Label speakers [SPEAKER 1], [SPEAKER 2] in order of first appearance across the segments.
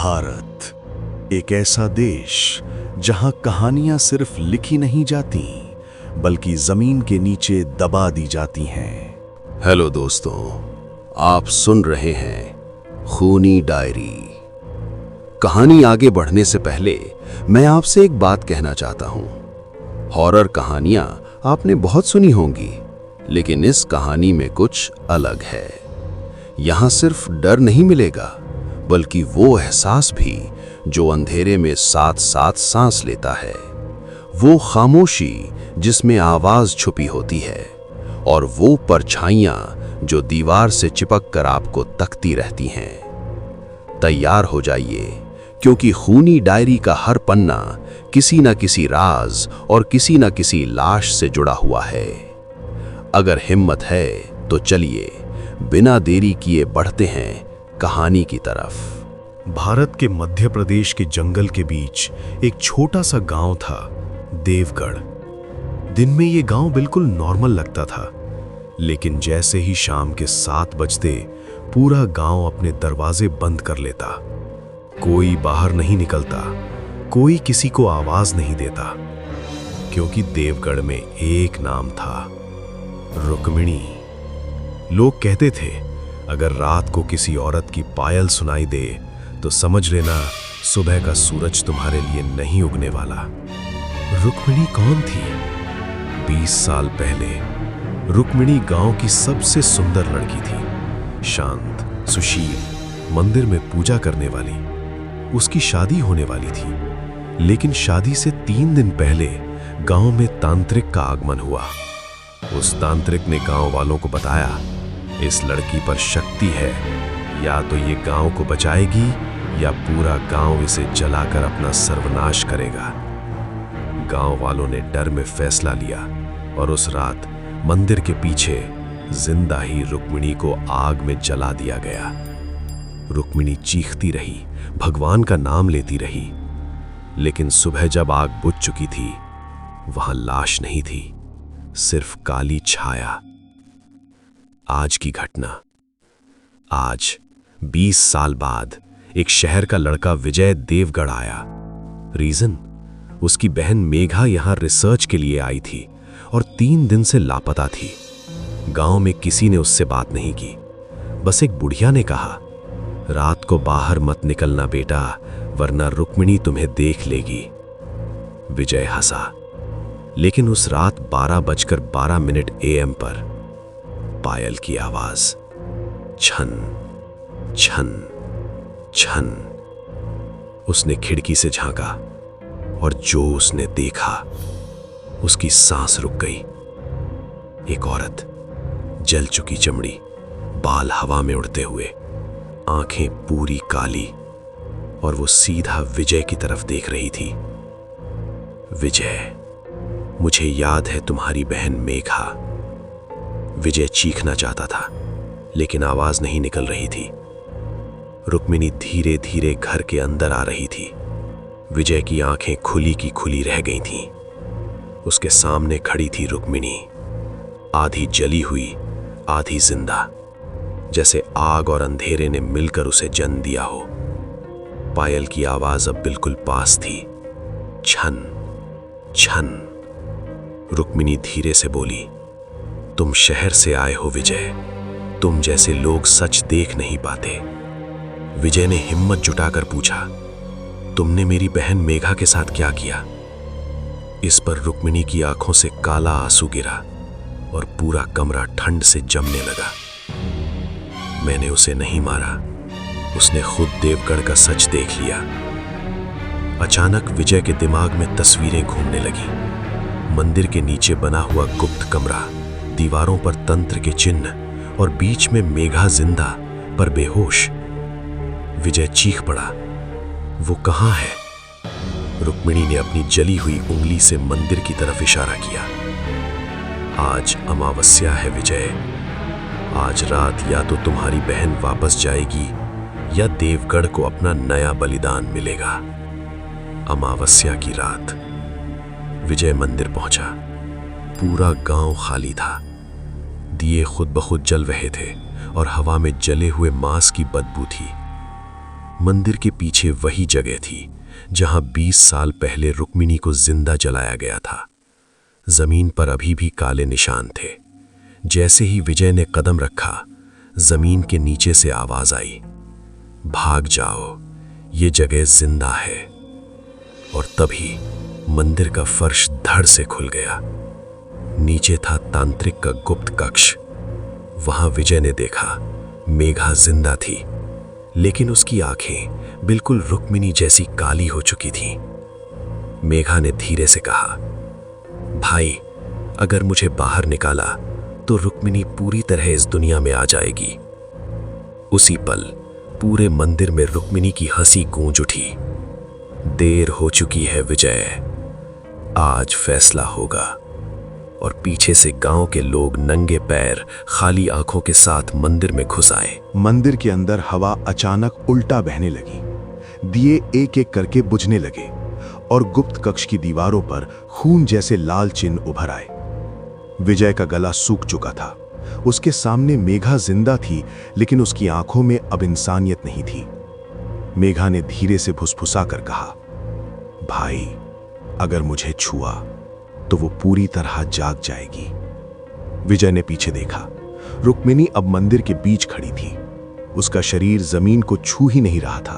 [SPEAKER 1] भारत, एक ऐसा देश जहां कहानियां सिर्फ लिखी नहीं जाती बल्कि जमीन के नीचे दबा दी जाती हैं।
[SPEAKER 2] हेलो दोस्तों, आप सुन रहे हैं खूनी डायरी। कहानी आगे बढ़ने से पहले मैं आपसे एक बात कहना चाहता हूं। हॉरर कहानियां आपने बहुत सुनी होंगी, लेकिन इस कहानी में कुछ अलग है। यहां सिर्फ डर नहीं मिलेगा, बल्कि वो एहसास भी जो अंधेरे में साथ साथ सांस लेता है। वो खामोशी जिसमें आवाज छुपी होती है, और वो परछाइयां जो दीवार से चिपक कर आपको तकती रहती हैं। तैयार हो जाइए, क्योंकि खूनी डायरी का हर पन्ना किसी न किसी राज और किसी न किसी लाश से जुड़ा हुआ है। अगर हिम्मत है तो चलिए बिना देरी किए बढ़ते हैं कहानी की तरफ।
[SPEAKER 1] भारत के मध्य प्रदेश के जंगल के बीच एक छोटा सा गांव था, देवगढ़। दिन में ये गांव बिल्कुल नॉर्मल लगता था, लेकिन जैसे ही शाम के 7 बजते पूरा गांव अपने दरवाजे बंद कर लेता। कोई बाहर नहीं निकलता, कोई किसी को आवाज नहीं देता, क्योंकि देवगढ़ में एक नाम था, रुक्मिणी। लोग कहते थे, अगर रात को किसी औरत की पायल सुनाई दे तो समझ लेना सुबह का सूरज तुम्हारे लिए नहीं उगने वाला। रुक्मिणी कौन थी? 20 साल पहले रुक्मिणी गांव की सबसे सुंदर लड़की थी, शांत, सुशील, मंदिर में पूजा करने वाली। उसकी शादी होने वाली थी, लेकिन शादी से 3 दिन पहले गांव में तांत्रिक का आगमन हुआ। उस तांत्रिक ने गांव वालों को बताया, इस लड़की पर शक्ति है, या तो ये गांव को बचाएगी या पूरा गांव इसे जलाकर अपना सर्वनाश करेगा। गांव वालों ने डर में फैसला लिया और उस रात मंदिर के पीछे जिंदा ही रुक्मिणी को आग में जला दिया गया। रुक्मिणी चीखती रही, भगवान का नाम लेती रही, लेकिन सुबह जब आग बुझ चुकी थी, वहां लाश नहीं थी, सिर्फ काली छाया। आज की घटना। आज 20 साल बाद एक शहर का लड़का विजय देवगढ़ आया। रीजन, उसकी बहन मेघा यहां रिसर्च के लिए आई थी और 3 दिन से लापता थी। गांव में किसी ने उससे बात नहीं की। बस एक बुढ़िया ने कहा, रात को बाहर मत निकलना बेटा, वरना रुक्मिणी तुम्हें देख लेगी। विजय हंसा, लेकिन उस रात 12:12 AM पर पायल की आवाज, छन छन छन। उसने खिड़की से झांका और जो उसने देखा, उसकी सांस रुक गई। एक औरत, जल चुकी चमड़ी, बाल हवा में उड़ते हुए, आंखें पूरी काली, और वो सीधा विजय की तरफ देख रही थी। विजय, मुझे याद है तुम्हारी बहन मेघा। विजय चीखना चाहता था, लेकिन आवाज नहीं निकल रही थी। रुक्मिणी धीरे धीरे घर के अंदर आ रही थी। विजय की आंखें खुली की खुली रह गई थीं। उसके सामने खड़ी थी रुक्मिणी, आधी जली हुई, आधी जिंदा, जैसे आग और अंधेरे ने मिलकर उसे जन्म दिया हो। पायल की आवाज अब बिल्कुल पास थी, छन छन। रुक्मिणी धीरे से बोली, तुम शहर से आए हो विजय, तुम जैसे लोग सच देख नहीं पाते। विजय ने हिम्मत जुटाकर पूछा, तुमने मेरी बहन मेघा के साथ क्या किया? इस पर रुक्मिणी की आंखों से काला आंसू गिरा और पूरा कमरा ठंड से जमने लगा। मैंने उसे नहीं मारा, उसने खुद देवगढ़ का सच देख लिया। अचानक विजय के दिमाग में तस्वीरें घूमने लगी। मंदिर के नीचे बना हुआ गुप्त कमरा, दीवारों पर तंत्र के चिन्ह, और बीच में मेघा जिंदा पर बेहोश। विजय चीख पड़ा, वो कहां है? रुक्मिणी ने अपनी जली हुई उंगली से मंदिर की तरफ इशारा किया। आज अमावस्या है विजय, आज रात या तो तुम्हारी बहन वापस जाएगी या देवगढ़ को अपना नया बलिदान मिलेगा। अमावस्या की रात। विजय मंदिर पहुंचा। पूरा गांव खाली था। दिए खुद ब खुद जल रहे थे और हवा में जले हुए मांस की बदबू थी। मंदिर के पीछे वही जगह थी जहां 20 साल पहले रुक्मिणी को जिंदा जलाया गया था। जमीन पर अभी भी काले निशान थे। जैसे ही विजय ने कदम रखा, जमीन के नीचे से आवाज आई, भाग जाओ, ये जगह जिंदा है। और तभी मंदिर का फर्श धड़ से खुल गया। नीचे था तांत्रिक का गुप्त कक्ष। वहां विजय ने देखा मेघा जिंदा थी, लेकिन उसकी आंखें बिल्कुल रुक्मिणी जैसी काली हो चुकी थीं। मेघा ने धीरे से कहा, भाई, अगर मुझे बाहर निकाला तो रुक्मिणी पूरी तरह इस दुनिया में आ जाएगी। उसी पल पूरे मंदिर में रुक्मिणी की हंसी गूंज उठी। देर हो चुकी है विजय, आज फैसला होगा। और पीछे से गांव के लोग नंगे पैर, खाली आंखों के साथ मंदिर में घुस आए।
[SPEAKER 3] मंदिर के अंदर हवा अचानक उल्टा बहने लगी। दिए एक एक करके बुझने लगे और गुप्त कक्ष की दीवारों पर खून जैसे लाल चिन्ह उभर आए। विजय का गला सूख चुका था। उसके सामने मेघा जिंदा थी, लेकिन उसकी आंखों में अब इंसानियत नहीं थी। मेघा ने धीरे से फुसफुसा कर कहा, भाई, अगर मुझे छुआ तो वो पूरी तरह जाग जाएगी। विजय ने पीछे देखा। रुक्मिणी अब मंदिर के बीच खड़ी थी। उसका शरीर जमीन को छू ही नहीं रहा था।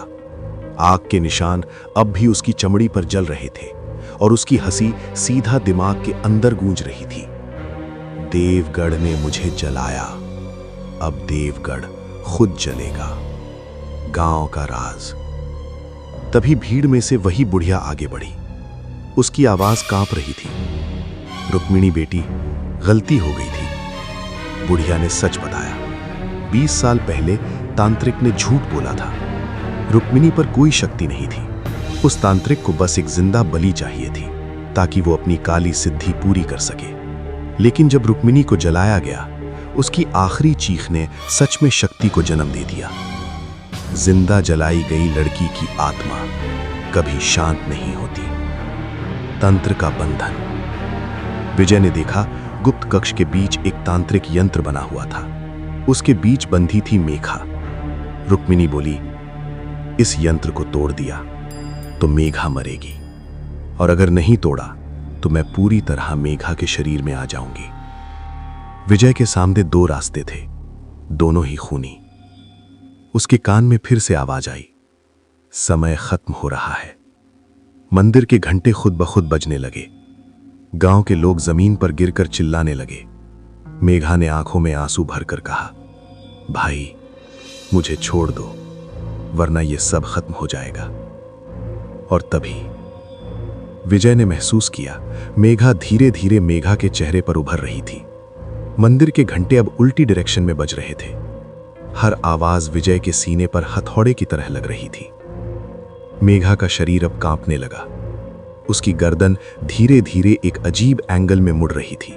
[SPEAKER 3] आग के निशान अब भी उसकी चमड़ी पर जल रहे थे और उसकी हंसी सीधा दिमाग के अंदर गूंज रही थी। देवगढ़ ने मुझे जलाया, अब देवगढ़ खुद जलेगा। गांव का राज। तभी भीड़ में से वही बुढ़िया आगे बढ़ी। उसकी आवाज कांप रही थी। रुक्मिणी बेटी, गलती हो गई थी। बुढ़िया ने सच बताया। 20 साल पहले तांत्रिक ने झूठ बोला था। रुक्मिणी पर कोई शक्ति नहीं थी। उस तांत्रिक को बस एक जिंदा बलि चाहिए थी, ताकि वो अपनी काली सिद्धि पूरी कर सके। लेकिन जब रुक्मिणी को जलाया गया, उसकी आखिरी चीख ने सच में शक्ति को जन्म दे दिया। जिंदा जलाई गई लड़की की आत्मा कभी शांत नहीं होती। तंत्र का बंधन। विजय ने देखा गुप्त कक्ष के बीच एक तांत्रिक यंत्र बना हुआ था। उसके बीच बंधी थी मेघा। रुक्मिणी बोली, इस यंत्र को तोड़ दिया तो मेघा मरेगी, और अगर नहीं तोड़ा तो मैं पूरी तरह मेघा के शरीर में आ जाऊंगी। विजय के सामने 2 रास्ते थे, दोनों ही खूनी। उसके कान में फिर से आवाज आई, समय खत्म हो रहा है। मंदिर के घंटे खुद ब खुद बजने लगे। गांव के लोग जमीन पर गिरकर चिल्लाने लगे। मेघा ने आंखों में आंसू भरकर कहा, भाई, मुझे छोड़ दो, वरना यह सब खत्म हो जाएगा। और तभी विजय ने महसूस किया मेघा धीरे धीरे मेघा के चेहरे पर उभर रही थी। मंदिर के घंटे अब उल्टी डायरेक्शन में बज रहे थे। हर आवाज विजय के सीने पर हथौड़े की तरह लग रही थी। मेघा का शरीर अब कांपने लगा। उसकी गर्दन धीरे धीरे एक अजीब एंगल में मुड़ रही थी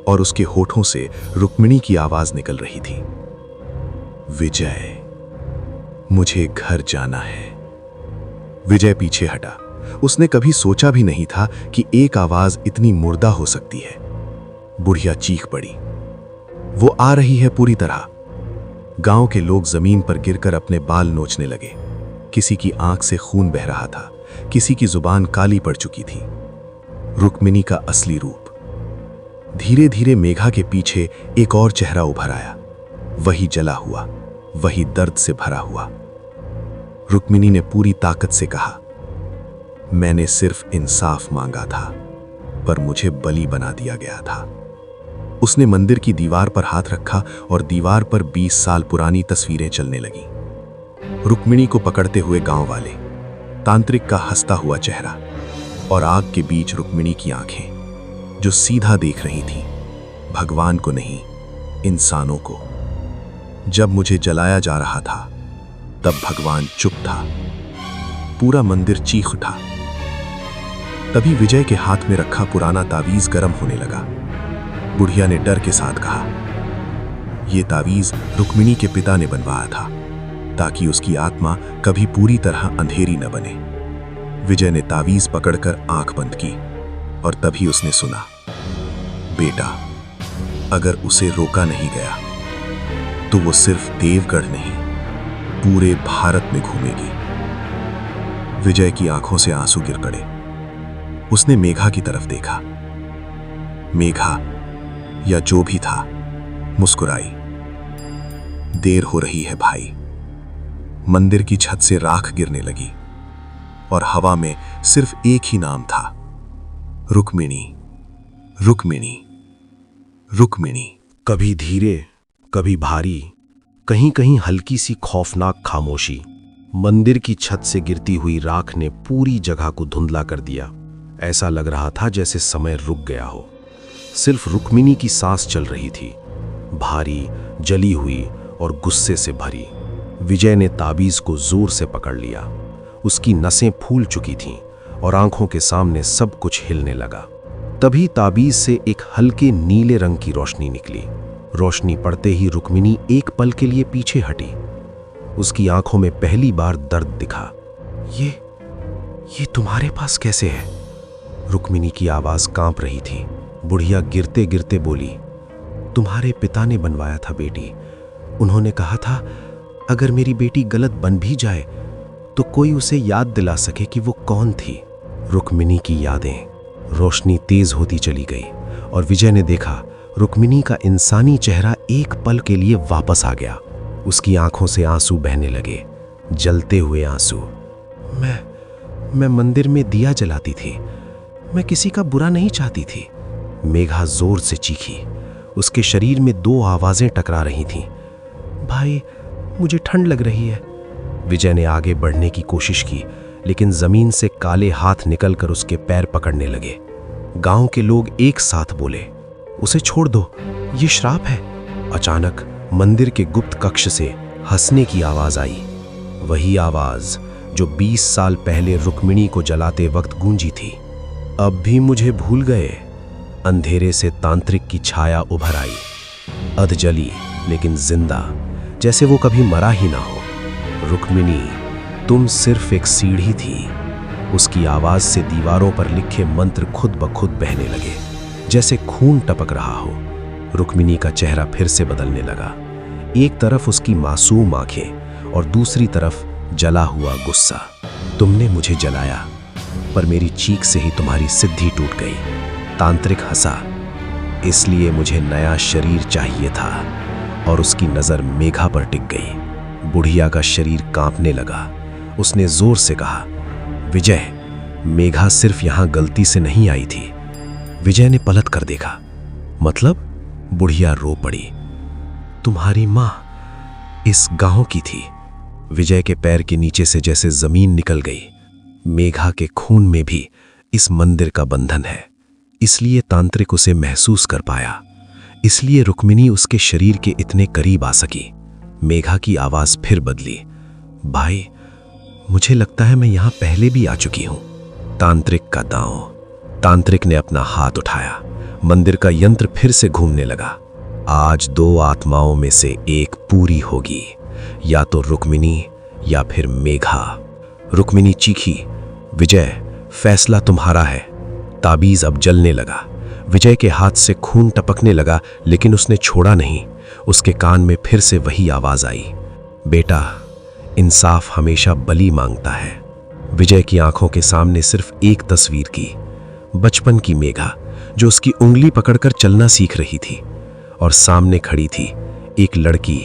[SPEAKER 3] और उसके होठों से रुक्मिणी की आवाज निकल रही थी, विजय, मुझे घर जाना है। विजय पीछे हटा। उसने कभी सोचा भी नहीं था कि एक आवाज इतनी मुर्दा हो सकती है। बुढ़िया चीख पड़ी, वो आ रही है पूरी तरह। गांव के लोग जमीन पर गिरकर अपने बाल नोचने लगे। किसी की आंख से खून बह रहा था, किसी की जुबान काली पड़ चुकी थी। रुक्मिणी का असली रूप। धीरे धीरे मेघा के पीछे एक और चेहरा उभर आया, वही जला हुआ, वही दर्द से भरा हुआ। रुक्मिणी ने पूरी ताकत से कहा, मैंने सिर्फ इंसाफ मांगा था, पर मुझे बलि बना दिया गया था। उसने मंदिर की दीवार पर हाथ रखा और दीवार पर 20 साल पुरानी तस्वीरें चलने लगीं। रुक्मिणी को पकड़ते हुए गांव वाले, तांत्रिक का हंसता हुआ चेहरा और आग के बीच रुक्मिणी की आंखें जो सीधा देख रही थीं, भगवान को नहीं, इंसानों को। जब मुझे जलाया जा रहा था तब भगवान चुप था। पूरा मंदिर चीख उठा। तभी विजय के हाथ में रखा पुराना तावीज गर्म होने लगा। बुढ़िया ने डर के साथ कहा, यह तावीज रुक्मिणी के पिता ने बनवाया था, ताकि उसकी आत्मा कभी पूरी तरह अंधेरी न बने। विजय ने तावीज पकड़कर आंख बंद की और तभी उसने सुना, बेटा, अगर उसे रोका नहीं गया तो वो सिर्फ देवगढ़ नहीं,
[SPEAKER 1] पूरे भारत में घूमेगी। विजय की आंखों से आंसू गिर पड़े। उसने मेघा की तरफ देखा। मेघा या जो भी था मुस्कुराई। देर हो रही है भाई। मंदिर की छत से राख गिरने लगी और हवा में सिर्फ एक ही नाम था, रुक्मिणी, रुक्मिणी, रुक्मिणी।
[SPEAKER 3] कभी धीरे, कभी भारी, कहीं कहीं हल्की सी खौफनाक खामोशी। मंदिर की छत से गिरती हुई राख ने पूरी जगह को धुंधला कर दिया। ऐसा लग रहा था जैसे समय रुक गया हो। सिर्फ रुक्मिणी की सांस चल रही थी, भारी, जली हुई और गुस्से से भरी। विजय ने ताबीज को जोर से पकड़ लिया। उसकी नसें फूल चुकी थीं और आंखों के सामने सब कुछ हिलने लगा। तभी ताबीज से एक हल्के नीले रंग की रोशनी निकली। रोशनी पड़ते ही रुक्मिणी एक पल के लिए पीछे हटी। उसकी आंखों में पहली बार दर्द दिखा। ये तुम्हारे पास कैसे है? रुक्मिणी की आवाज कांप रही थी। बुढ़िया गिरते गिरते बोली, तुम्हारे पिता ने बनवाया था बेटी। उन्होंने कहा था अगर मेरी बेटी गलत बन भी जाए तो कोई उसे याद दिला सके कि वो कौन थी। रुक्मिणी की यादें। रोशनी तेज होती चली गई और विजय ने देखा रुक्मिणी का इंसानी चेहरा एक पल के लिए वापस आ गया। उसकी आंखों से आंसू बहने लगे, जलते हुए आंसू। मैं मंदिर में दिया जलाती थी। मैं किसी का बुरा नहीं चाहती थी। मेघा जोर से चीखी। उसके शरीर में दो आवाजें टकरा रही थीं। भाई, मुझे ठंड लग रही है। विजय ने आगे बढ़ने की कोशिश की, लेकिन जमीन से काले हाथ निकलकर उसके पैर पकड़ने लगे। गांव के लोग एक साथ बोले, उसे छोड़ दो, ये श्राप है। अचानक मंदिर के गुप्त कक्ष से हंसने की आवाज आई। वही आवाज जो 20 साल पहले रुक्मिणी को जलाते वक्त गूंजी थी। अब भी मुझे भूल गए। अंधेरे से तांत्रिक की छाया उभर आई, अधजली लेकिन जिंदा, जैसे वो कभी मरा ही ना हो। रुक्मिणी, तुम सिर्फ एक सीढ़ी थी। उसकी आवाज से दीवारों पर लिखे मंत्र खुद ब खुद बहने लगे, जैसे खून टपक रहा हो। रुक्मिणी का चेहरा फिर से बदलने लगा। एक तरफ उसकी मासूम आंखें और दूसरी तरफ जला हुआ गुस्सा। तुमने मुझे जलाया, पर मेरी चीख से ही तुम्हारी सिद्धि टूट गई। तांत्रिक हंसा, इसलिए मुझे नया शरीर चाहिए था। और उसकी नजर मेघा पर टिक गई। बुढ़िया का शरीर कांपने लगा। उसने जोर से कहा, विजय, मेघा सिर्फ यहां गलती से नहीं आई थी। विजय ने पलट कर देखा। मतलब? बुढ़िया रो पड़ी। तुम्हारी मां इस गांव की थी। विजय के पैर के नीचे से जैसे जमीन निकल गई। मेघा के खून में भी इस मंदिर का बंधन है, इसलिए तांत्रिक उसे महसूस कर पाया। इसलिए रुक्मिणी उसके शरीर के इतने करीब आ सकी। मेघा की आवाज फिर बदली, भाई, मुझे लगता है मैं यहां पहले भी आ चुकी हूं। तांत्रिक का दांव। तांत्रिक ने अपना हाथ उठाया। मंदिर का यंत्र फिर से घूमने लगा। आज दो आत्माओं में से एक पूरी होगी, या तो रुक्मिणी या फिर मेघा। रुक्मिणी चीखी, विजय, फैसला तुम्हारा है। ताबीज अब जलने लगा। विजय के हाथ से खून टपकने लगा, लेकिन उसने छोड़ा नहीं। उसके कान में फिर से वही आवाज आई, बेटा, इंसाफ हमेशा बलि मांगता है। विजय की आंखों के सामने सिर्फ एक तस्वीर की, बचपन की मेघा जो उसकी उंगली पकड़कर चलना सीख रही थी, और सामने खड़ी थी एक लड़की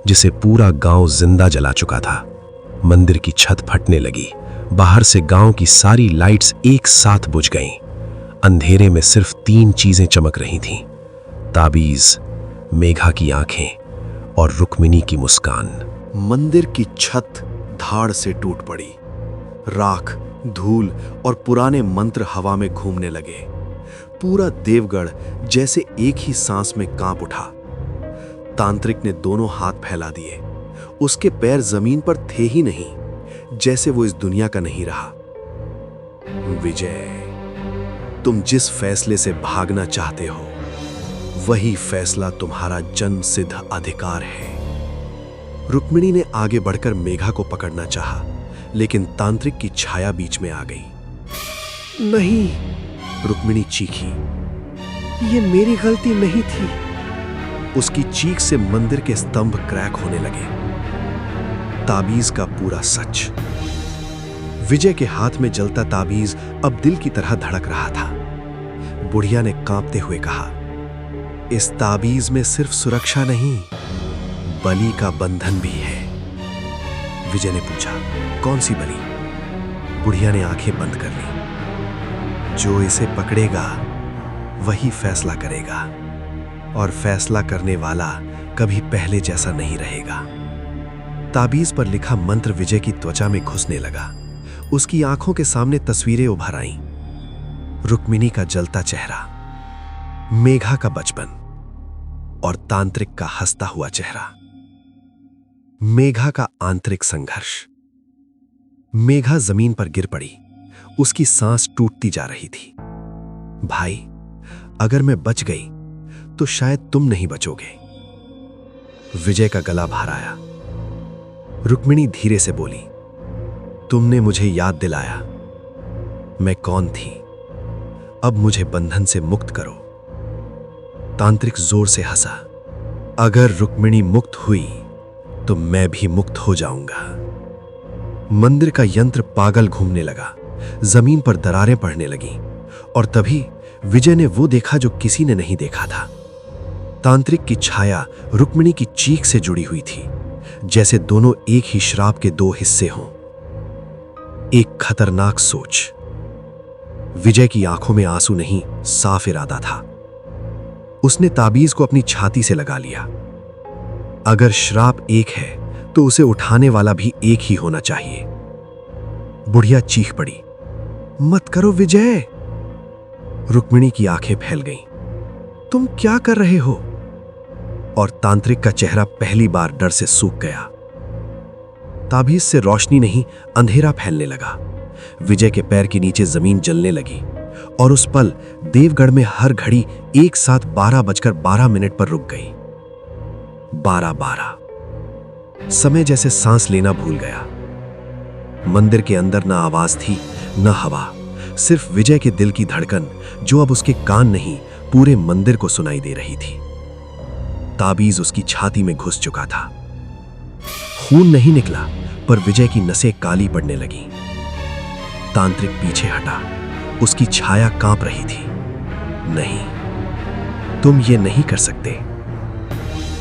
[SPEAKER 3] जिसे पूरा गांव जिंदा जला चुका था। मंदिर की छत फटने लगी। बाहर से गांव की सारी लाइट्स एक साथ बुझ गईं। अंधेरे में सिर्फ 3 चीजें चमक रही थीं, ताबीज, मेघा की आंखें और रुक्मिणी की मुस्कान। मंदिर की छत धाड़ से टूट पड़ी। राख, धूल और पुराने मंत्र हवा में घूमने लगे। पूरा देवगढ़ जैसे एक ही सांस में कांप उठा। तांत्रिक ने दोनों हाथ फैला दिए। उसके पैर जमीन पर थे ही नहीं, जैसे वो इस दुनिया का नहीं रहा। विजय, तुम जिस फैसले से भागना चाहते हो, वही फैसला तुम्हारा जन्म सिद्ध अधिकार है। रुक्मिणी ने आगे बढ़कर मेघा को पकड़ना चाहा, लेकिन तांत्रिक की छाया बीच में आ गई। नहीं, रुक्मिणी चीखी, ये मेरी गलती नहीं थी। उसकी चीख से मंदिर के स्तंभ क्रैक होने लगे।
[SPEAKER 1] ताबीज का पूरा सच। विजय के हाथ में जलता ताबीज अब दिल की तरह धड़क रहा था। बुढ़िया ने कांपते हुए कहा, इस ताबीज में सिर्फ सुरक्षा नहीं, बलि का बंधन भी है। विजय ने पूछा, कौन सी बलि? बुढ़िया ने आंखें बंद कर ली। जो इसे पकड़ेगा वही फैसला करेगा, और फैसला करने वाला कभी पहले जैसा नहीं रहेगा। ताबीज पर लिखा मंत्र विजय की त्वचा में घुसने लगा। उसकी आंखों के सामने तस्वीरें उभर आईं। रुक्मिणी का जलता चेहरा, मेघा का बचपन और तांत्रिक का हंसता हुआ चेहरा। मेघा का आंतरिक संघर्ष। मेघा जमीन पर गिर पड़ी। उसकी सांस टूटती जा रही थी। भाई, अगर मैं बच गई तो शायद तुम नहीं बचोगे। विजय का गला भार आया। रुक्मिणी धीरे से बोली, तुमने मुझे याद दिलाया मैं कौन थी। अब मुझे बंधन से मुक्त करो। तांत्रिक जोर से हंसा। अगर रुक्मिणी मुक्त हुई तो मैं भी मुक्त हो जाऊंगा। मंदिर का यंत्र पागल घूमने लगा। जमीन पर दरारें पड़ने लगीं, और तभी विजय ने वो देखा जो किसी ने नहीं देखा था। तांत्रिक की छाया रुक्मिणी की चीख से जुड़ी हुई थी, जैसे दोनों एक ही श्राप के दो हिस्से हों। एक खतरनाक सोच। विजय की आंखों में आंसू नहीं, साफ इरादा था। उसने ताबीज को अपनी छाती से लगा लिया। अगर श्राप एक है तो उसे उठाने वाला भी एक ही होना चाहिए। बुढ़िया चीख पड़ी, मत करो विजय। रुक्मिणी की आंखें फैल गईं। तुम क्या कर रहे हो? और तांत्रिक का चेहरा पहली बार डर से सूख गया। ताबीज से रोशनी नहीं, अंधेरा फैलने लगा। विजय के पैर के नीचे जमीन जलने लगी, और उस पल देवगढ़ में हर घड़ी एक साथ 12:12 पर रुक गई। 12:12। समय जैसे सांस लेना भूल गया। मंदिर के अंदर ना आवाज थी, न हवा, सिर्फ विजय के दिल की धड़कन, जो अब उसके कान नहीं, पूरे मंदिर को सुनाई दे रही थी। ताबीज उसकी छाती में घुस चुका था। खून नहीं निकला, पर विजय की नसें काली पड़ने लगी। तांत्रिक पीछे हटा। उसकी छाया कांप रही थी। नहीं, तुम ये नहीं कर सकते।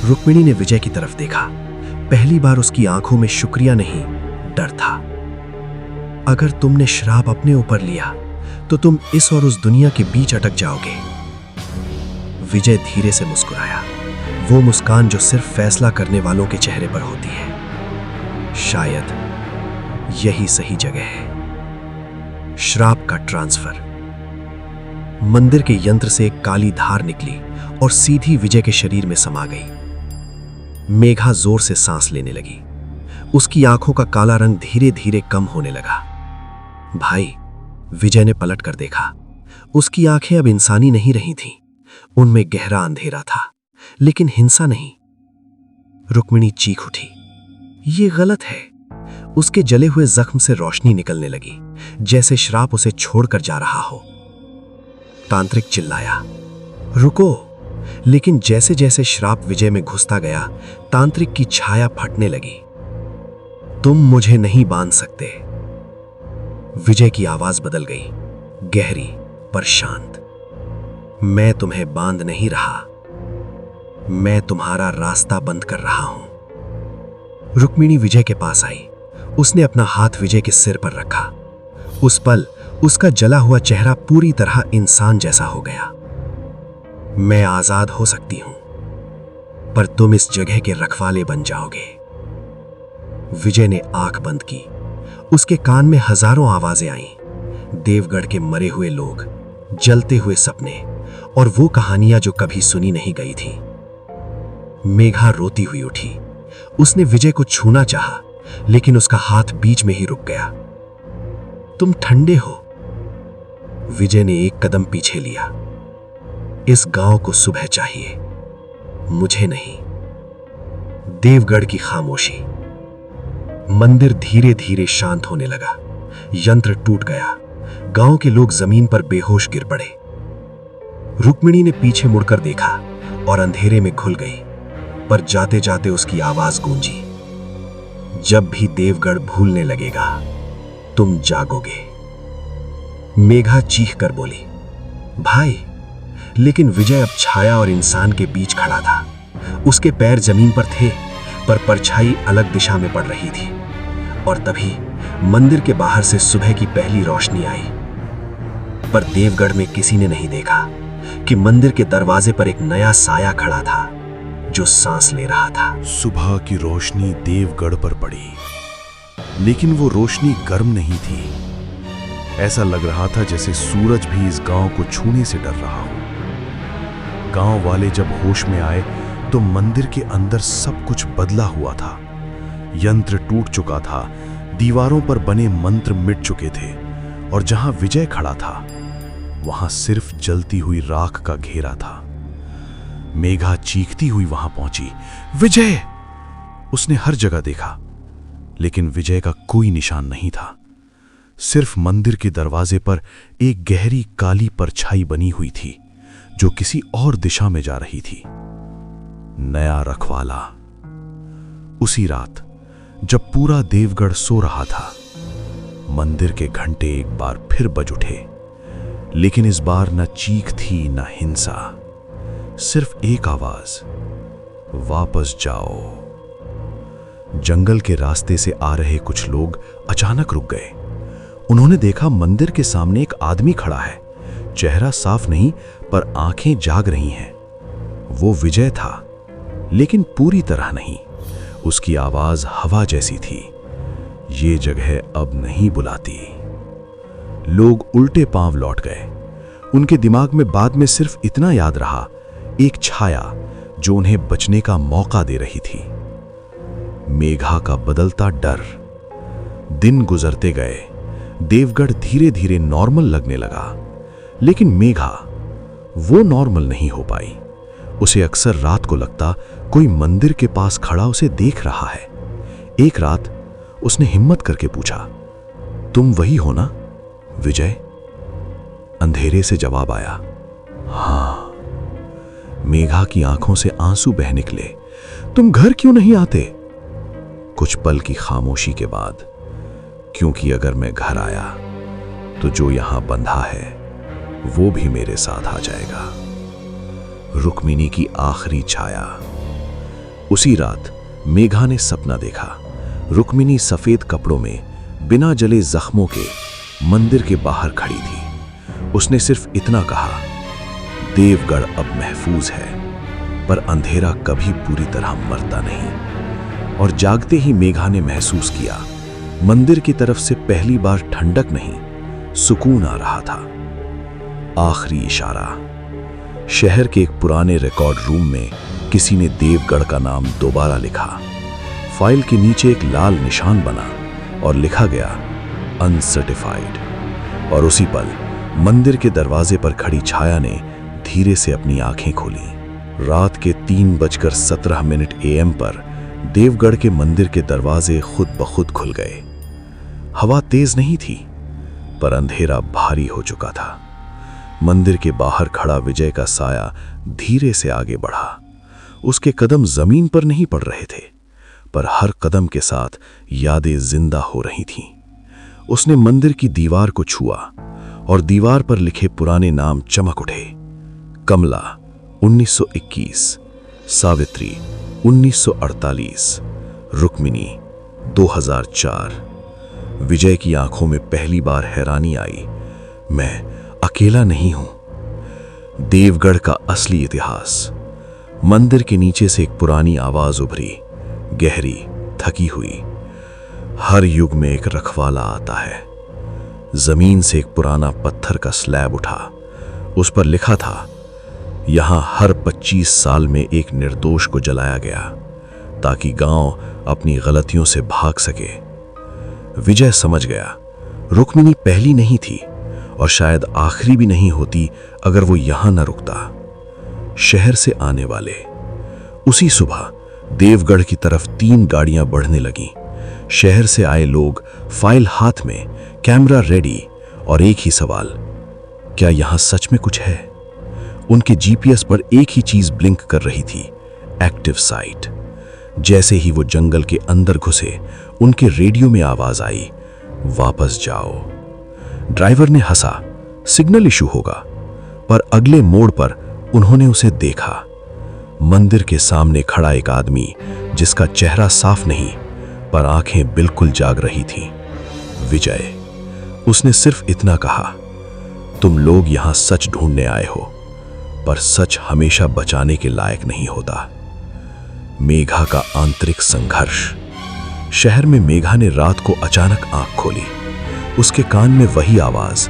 [SPEAKER 1] रुक्मिणी ने विजय की तरफ देखा। पहली बार उसकी आंखों में शुक्रिया नहीं, डर था। अगर तुमने श्राप अपने ऊपर लिया तो तुम इस और उस दुनिया के बीच अटक जाओगे। विजय धीरे से मुस्कुराया, वो मुस्कान जो सिर्फ फैसला करने वालों के चेहरे पर होती है। शायद यही सही जगह है। श्राप का ट्रांसफर। मंदिर के यंत्र से एक काली धार निकली और सीधी विजय के शरीर में समा गई। मेघा जोर से सांस लेने लगी। उसकी आंखों का काला रंग धीरे धीरे कम होने लगा। भाई, विजय ने पलट कर देखा। उसकी आंखें अब इंसानी नहीं रही थीं। उनमें गहरा अंधेरा था, लेकिन हिंसा नहीं। रुक्मिणी चीख उठी, ये गलत है। उसके जले हुए जख्म से रोशनी निकलने लगी, जैसे श्राप उसे छोड़कर जा रहा हो। तांत्रिक चिल्लाया, रुको। लेकिन जैसे जैसे श्राप विजय में घुसता गया, तांत्रिक की छाया फटने लगी। तुम मुझे नहीं बांध सकते। विजय की आवाज बदल गई, गहरी पर शांत। मैं तुम्हें बांध नहीं रहा, मैं तुम्हारा रास्ता बंद कर रहा हूं। रुक्मिणी विजय के पास आई। उसने अपना हाथ विजय के सिर पर रखा। उस पल उसका जला हुआ चेहरा पूरी तरह इंसान जैसा हो गया। मैं आजाद हो सकती हूं, पर तुम इस जगह के रखवाले बन जाओगे। विजय ने आंख बंद की। उसके कान में हजारों आवाजें आईं। देवगढ़ के मरे हुए लोग, जलते हुए सपने, और वो कहानियां जो कभी सुनी नहीं गई थी। मेघा रोती हुई उठी। उसने विजय को छूना चाहा, लेकिन उसका हाथ बीच में ही रुक गया। तुम ठंडे हो। विजय ने एक कदम पीछे लिया। इस गांव को सुबह चाहिए, मुझे नहीं। देवगढ़ की खामोशी। मंदिर धीरे धीरे शांत होने लगा। यंत्र टूट गया। गांव के लोग जमीन पर बेहोश गिर पड़े। रुक्मिणी ने पीछे मुड़कर देखा और अंधेरे में घुल गई, पर जाते जाते उसकी आवाज गूंजी,
[SPEAKER 4] जब भी देवगढ़ भूलने लगेगा तुम जागोगे। मेघा चीख कर बोली, भाई। लेकिन विजय अब छाया और इंसान के बीच खड़ा था। उसके पैर जमीन पर थे, पर परछाई अलग दिशा में पड़ रही थी। और तभी मंदिर के बाहर से सुबह की पहली रोशनी आई। पर देवगढ़ में किसी ने नहीं देखा कि मंदिर के दरवाजे पर एक नया साया खड़ा था जो सांस ले रहा था।
[SPEAKER 3] सुबह की रोशनी देवगढ़ पर पड़ी, लेकिन वो रोशनी गर्म नहीं थी। ऐसा लग रहा था जैसे सूरज भी इस गांव को छूने से डर रहा हो। गांव वाले जब होश में आए तो मंदिर के अंदर सब कुछ बदला हुआ था। यंत्र टूट चुका था, दीवारों पर बने मंत्र मिट चुके थे, और जहां विजय खड़ा था वहां सिर्फ जलती हुई राख का घेरा था। मेघा चीखती हुई वहां पहुंची, विजय! उसने हर जगह देखा, लेकिन विजय का कोई निशान नहीं था। सिर्फ मंदिर के दरवाजे पर एक गहरी काली परछाई बनी हुई थी जो किसी और दिशा में जा रही थी। नया रखवाला। उसी रात जब पूरा देवगढ़ सो रहा था, मंदिर के घंटे एक बार फिर बज उठे, लेकिन इस बार न चीख थी न हिंसा, सिर्फ एक आवाज, वापस जाओ। जंगल के रास्ते से आ रहे कुछ लोग अचानक रुक गए। उन्होंने देखा मंदिर के सामने एक आदमी खड़ा है। चेहरा साफ नहीं, पर आंखें जाग रही हैं। वो विजय था, लेकिन पूरी तरह नहीं। उसकी आवाज हवा जैसी थी, ये जगह अब नहीं बुलाती। लोग उल्टे पांव लौट गए। उनके दिमाग में बाद में सिर्फ इतना याद रहा, एक छाया जो उन्हें बचने का मौका दे रही थी। मेघा का बदलता डर। दिन गुजरते गए, देवगढ़ धीरे धीरे नॉर्मल लगने लगा, लेकिन मेघा वो नॉर्मल नहीं हो पाई। उसे अक्सर रात को लगता कोई मंदिर के पास खड़ा उसे देख रहा है। एक रात उसने हिम्मत करके पूछा, तुम वही हो ना विजय? अंधेरे से जवाब आया, हां। मेघा की आंखों से आंसू बह निकले। तुम घर क्यों नहीं आते? कुछ पल की खामोशी के बाद, क्योंकि अगर मैं घर आया तो जो यहां बंधा है वो भी मेरे साथ आ जाएगा। रुक्मिणी की आखिरी छाया। उसी रात मेघा ने सपना देखा। रुक्मिणी सफेद कपड़ों में बिना जले जख्मों के मंदिर के बाहर खड़ी थी। उसने सिर्फ इतना कहा, देवगढ़ अब महफूज है, पर अंधेरा कभी पूरी तरह मरता नहीं। और जागते ही मेघा ने महसूस किया, मंदिर की तरफ से पहली बार ठंडक नहीं, सुकून आ रहा था। आखिरी इशारा। शहर के एक पुराने रिकॉर्ड रूम में किसी ने देवगढ़ का नाम दोबारा लिखा। फाइल के नीचे एक लाल निशान बना और लिखा गया, अनसर्टिफाइड। और उसी पल मंदिर के दरवाजे पर खड़ी छाया ने धीरे से अपनी आंखें खोली। रात के 3:17 AM पर देवगढ़ के मंदिर के दरवाजे खुद ब खुद खुल गए। हवा तेज नहीं थी, पर अंधेरा भारी हो चुका था। मंदिर के बाहर खड़ा विजय का साया धीरे से आगे बढ़ा। उसके कदम जमीन पर नहीं पड़ रहे थे, पर हर कदम के साथ यादें जिंदा हो रही थीं। उसने मंदिर की दीवार को छुआ और दीवार पर लिखे पुराने नाम चमक उठे। कमला 1921, सावित्री 1948, रुक्मिणी 2004। विजय की आंखों में पहली बार हैरानी आई, मैं अकेला नहीं हूं। देवगढ़ का असली इतिहास। मंदिर के नीचे से एक पुरानी आवाज उभरी, गहरी, थकी हुई। हर युग में एक रखवाला आता है। जमीन से एक पुराना पत्थर का स्लैब उठा। उस पर लिखा था, यहां हर 25 साल में एक निर्दोष को जलाया गया, ताकि गांव अपनी गलतियों से भाग सके। विजय समझ गया, रुक्मिणी पहली नहीं थी और शायद आखिरी भी नहीं होती अगर वो यहां न रुकता। शहर से आने वाले। उसी सुबह देवगढ़ की तरफ 3 गाड़ियां बढ़ने लगीं। शहर से आए लोग, फाइल हाथ में, कैमरा रेडी, और एक ही सवाल, क्या यहां सच में कुछ है? उनके जीपीएस पर एक ही चीज ब्लिंक कर रही थी, एक्टिव साइट।
[SPEAKER 1] जैसे ही वो जंगल के अंदर घुसे, उनके रेडियो में आवाज आई, वापस जाओ। ड्राइवर ने हंसा, सिग्नल इशू होगा। पर अगले मोड़ पर उन्होंने उसे देखा। मंदिर के सामने खड़ा एक आदमी, जिसका चेहरा साफ नहीं पर आंखें बिल्कुल जाग रही थीं। विजय। उसने सिर्फ इतना कहा, तुम लोग यहां सच ढूंढने आए हो, पर सच हमेशा बचाने के लायक नहीं होता। मेघा का आंतरिक संघर्ष। शहर में मेघा ने रात को अचानक आंख खोली। उसके कान में वही आवाज,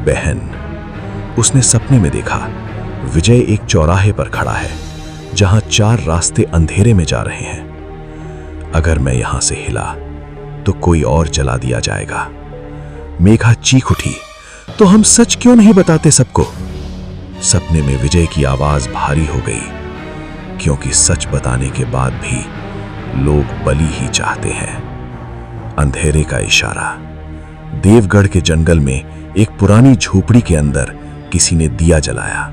[SPEAKER 1] बहन। उसने सपने में देखा, विजय एक चौराहे पर खड़ा है, जहां 4 रास्ते अंधेरे में जा रहे हैं। अगर मैं यहां से हिला तो कोई और जला दिया जाएगा। मेघा चीख उठी, तो हम सच क्यों नहीं बताते सबको? सपने में विजय की आवाज भारी हो गई, क्योंकि सच बताने के बाद भी लोग बलि ही चाहते हैं। अंधेरे का इशारा। देवगढ़ के जंगल में एक पुरानी झोपड़ी के अंदर किसी ने दिया जलाया।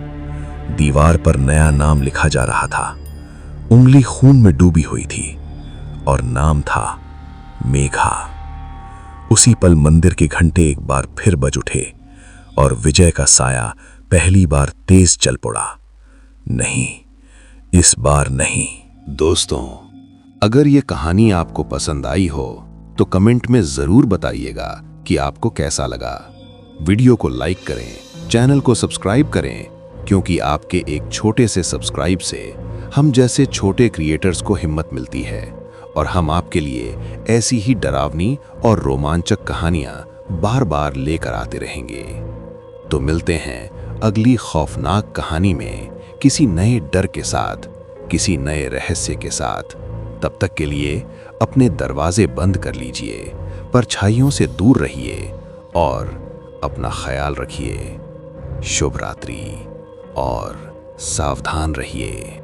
[SPEAKER 1] दीवार पर नया नाम लिखा जा रहा था। उंगली खून में डूबी हुई थी और नाम था मेघा। उसी पल मंदिर के घंटे एक बार फिर बज उठे और विजय का साया पहली बार तेज चल पड़ा। नहीं, इस बार नहीं।
[SPEAKER 2] दोस्तों, अगर ये कहानी आपको पसंद आई हो तो कमेंट में जरूर बताइएगा कि आपको कैसा लगा। वीडियो को लाइक करें, चैनल को सब्सक्राइब करें, क्योंकि आपके एक छोटे से सब्सक्राइब से हम जैसे छोटे क्रिएटर्स को हिम्मत मिलती है और हम आपके लिए ऐसी ही डरावनी और रोमांचक कहानियां बार बार लेकर आते रहेंगे। तो मिलते हैं अगली खौफनाक कहानी में, किसी नए डर के साथ, किसी नए रहस्य के साथ। तब तक के लिए अपने दरवाजे बंद कर लीजिए, परछाइयों से दूर रहिए और अपना ख्याल रखिए। शुभ रात्रि और सावधान रहिए।